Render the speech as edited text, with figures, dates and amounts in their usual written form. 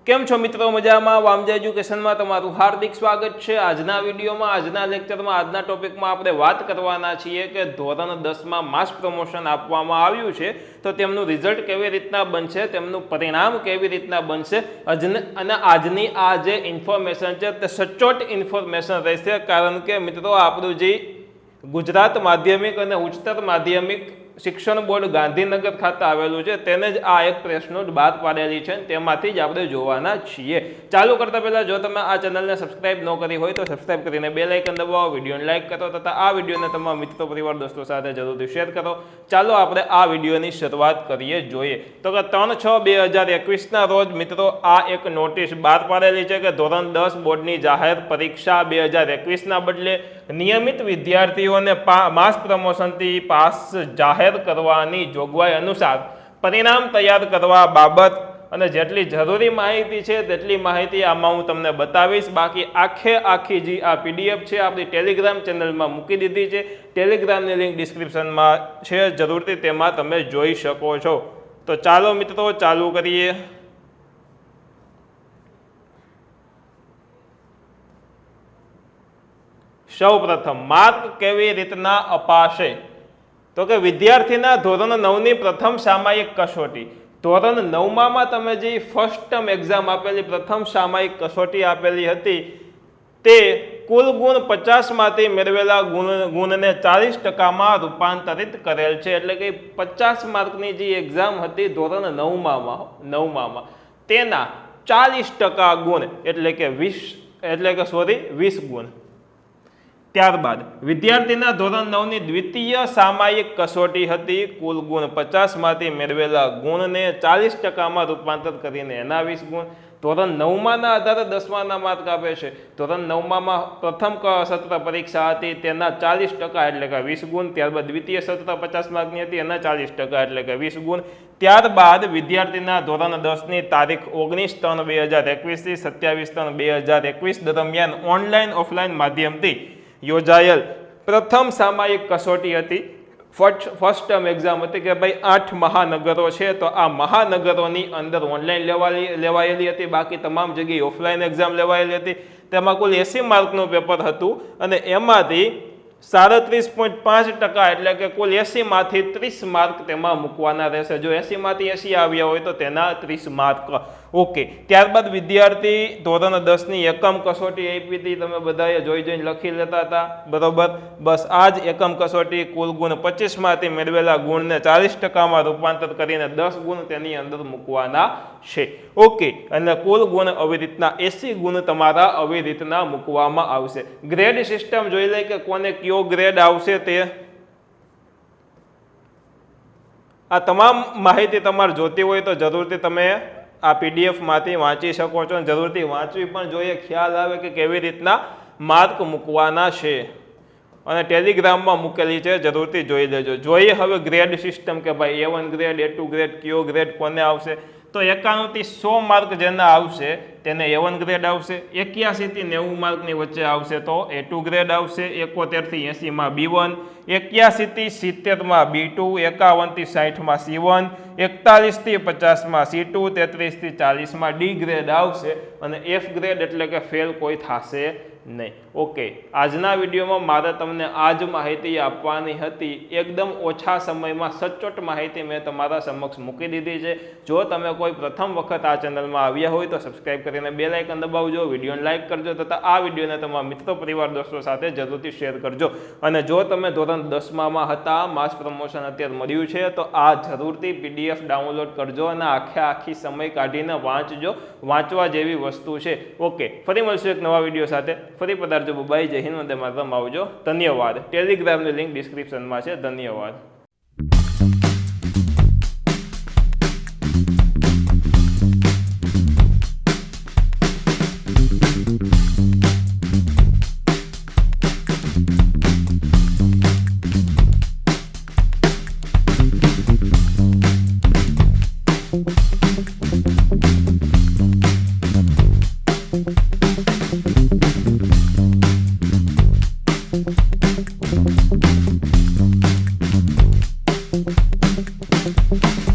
કેમ છો મિત્રો? મજામાં? વામજા એજ્યુકેશનમાં તમારું હાર્દિક સ્વાગત છે। આજના વિડીયોમાં, આજના લેક્ચરમાં, આજના ટોપિકમાં આપણે વાત કરવાના છીએ કે ધોરણ 10માં માસ પ્રમોશન આપવામાં આવ્યું છે તો તેમનું રિઝલ્ટ કેવી રીતના બનશે, તેમનું પરિણામ કેવી રીતના બનશે અને આજની આ જે ઇન્ફોર્મેશન છે તે સચોટ ઇન્ફોર્મેશન રહેશે। કારણ કે મિત્રો આપણું જે ગુજરાત માધ્યમિક અને ઉચ્ચતર માધ્યમિક શિક્ષણ બોર્ડ ગાંધીનગર ખાતે આવેલું છે તેને જ આ એક પ્રેસ નોટ બહાર પાડેલી છે, તેમાંથી જ આપણે જોવાના છીએ। ચાલુ કરતા પહેલા જો તમે આ ચેનલને સબસ્ક્રાઇબ ન કરી હોય તો સબસ્ક્રાઇબ કરીને બેલ આઇકન દબાવો, વિડીયોને લાઇક કરો તથા આ વિડીયોને તમારા મિત્રો પરિવાર દોસ્તો સાથે જરૂરથી શેર કરો। ચાલો આપણે આ વિડીયોની શરૂઆત કરીએ। જોઈએ તો કે 3/6/2021ના રોજ મિત્રો આ એક નોટિસ બહાર પાડેલી છે કે ધોરણ 10 બોર્ડની જાહેર પરીક્ષા 2021ના બદલે નિયમિત વિદ્યાર્થીઓને માસ પ્રમોશનથી પાસ જાહેર કરવાની જોગવાઈ અનુસાર પરિણામ તૈયાર કરવા બાબત અને જેટલી જરૂરી માહિતી છે તેટલી માહિતી આમાં હું તમને બતાવીશ। બાકી આખી જે આ પીડીએફ છે આપણી ટેલિગ્રામ ચેનલમાં મૂકી દીધી છે, ટેલિગ્રામની લિંક ડિસ્ક્રિપ્શનમાં છે, જરૂરથી તેમાં તમે જોઈ શકો છો। તો ચાલો મિત્રો ચાલુ કરીએ। સૌ પ્રથમ માર્ક કેવી રીતના અપાશે તો કે વિદ્યાર્થીના ધોરણ 9ની પ્રથમ સામાયિક કસોટી, ધોરણ 9માં તમે જે ફર્સ્ટ ટર્મ એક્ઝામ આપેલી, પ્રથમ સામાયિક કસોટી આપેલી હતી તે કુલ ગુણ 50માંથી મેળવેલા ગુણને 40%માં રૂપાંતરિત કરેલ છે। એટલે કે 50 માર્કની જે એક્ઝામ હતી ધોરણ 9માં તેના 40% ગુણ એટલે કે 20 ગુણ। ત્યારબાદ વિદ્યાર્થીના ધોરણ 9ની દ્વિતીય સામાયિક કસોટી હતી, કુલ ગુણ 50માંથી મેળવેલા ગુણને 40%માં રૂપાંતર કરીને એના 20 ગુણ। ધોરણ 9માના આધારે 10માના માર્ક આપે છે। ધોરણ 9માં પ્રથમ સત્ર પરીક્ષા હતી તેના 40% એટલે કે 20 ગુણ। ત્યારબાદ દ્વિતીય સત્ર 50 માર્કની હતી એના 40% એટલે કે 20 ગુણ। ત્યારબાદ વિદ્યાર્થીના ધોરણ 10ની તારીખ 19/3/2021 થી 27/3/2021 દરમિયાન ઓનલાઈન ઓફલાઈન માધ્યમથી યોજાયેલ પ્રથમ સામાયિક કસોટી હતી, ફર્સ્ટ ટર્મ એક્ઝામ હતી કે ભાઈ 8 મહાનગરો છે તો આ મહાનગરોની અંદર ઓનલાઈન લેવાયેલી હતી, બાકી તમામ જગ્યાએ ઓફલાઈન એક્ઝામ લેવાયેલી હતી। તેમાં કુલ 80 માર્કનું પેપર હતું અને એમાંથી 37.5% એટલે કે કુલ 80માંથી 30 માર્ક તેમાં મૂકવાના રહેશે। જો 80માંથી 80 આવ્યા હોય તો તેના 30 માર્ક। ઓકે, ત્યારબાદ વિદ્યાર્થી ધોરણ 10ની એકમ કસોટી આપી હતી, તમે બધાએ જોઈને લખી લેતા હતા, બરોબર? બસ આ જ એકમ કસોટી, કુલ ગુણ 25માંથી મેળવેલા ગુણને 40%માં રૂપાંતર કરીને 10 ગુણ તેની અંદર મૂકવાના છે। ઓકે, અને કુલ ગુણ આવી રીતના 80 ગુણ તમારા આવી રીતના મૂકવામાં આવશે। ગ્રેડ સિસ્ટમ જોઈ લે કે કોને કયો ગ્રેડ આવશે તે આ તમામ માહિતી તમારે જોતી હોય તો જરૂરથી તમે આ પીડીએફમાંથી વાંચી શકો છો, જરૂરથી વાંચવી પણ જોઈએ, ખ્યાલ આવે કે કેવી રીતના માર્ક મૂકવાના છે અને ટેલિગ્રામમાં મૂકેલી છે, જરૂરથી જોઈ લેજો। જોઈએ હવે ગ્રેડ સિસ્ટમ કે ભાઈ A1 ગ્રેડ, A2 ગ્રેડ, કયો ગ્રેડ કોને આવશે તો 91 થી 100 માર્ક જેના આવશે તેને A1 ગ્રેડ આવશે, 81 થી 90 માર્કની વચ્ચે આવશે તો A2 ગ્રેડ આવશે, 71 થી 80માં B1, 81 થી 70માં B2, 51 થી 60માં C1, 41 થી 50માં C2, 33 થી 40માં D ગ્રેડ આવશે અને F ગ્રેડ એટલે કે ફેલ કોઈ થશે નહીં। ઓકે, આજના વિડીયોમાં મારે તમને આ જ માહિતી આપવાની હતી, એકદમ ઓછા સમયમાં સચોટ માહિતી મેં તમારા સમક્ષ મૂકી દીધી છે। જો તમે કોઈ પ્રથમ વખત આ ચેનલમાં આવ્યા હોય તો સબસ્ક્રાઇબ કરીને બેલ આઇકન દબાવજો, વિડીયોને લાઇક કરજો તથા આ વિડીયોને તમારા મિત્રો પરિવાર દોસ્તો સાથે જરૂરથી શેર કરજો। અને જો તમે ધોરણ 10માં હતા, માસ પ્રમોશન અત્યારે મળ્યું છે તો આ જરૂરથી પીડીએફ ડાઉનલોડ કરજો અને આખી સમય કાઢીને વાંચજો, વાંચવા જેવી વસ્તુ છે। ઓકે, ફરી મળશું એક નવા વિડીયો સાથે, ફરી પધારજો। બાય, જય હિન્દ, વંદે માતરમ, આવજો, ધન્યવાદ। ટેલિગ્રામની લિંક ડિસ્ક્રિપ્શનમાં છે, ધન્યવાદ। Thank you.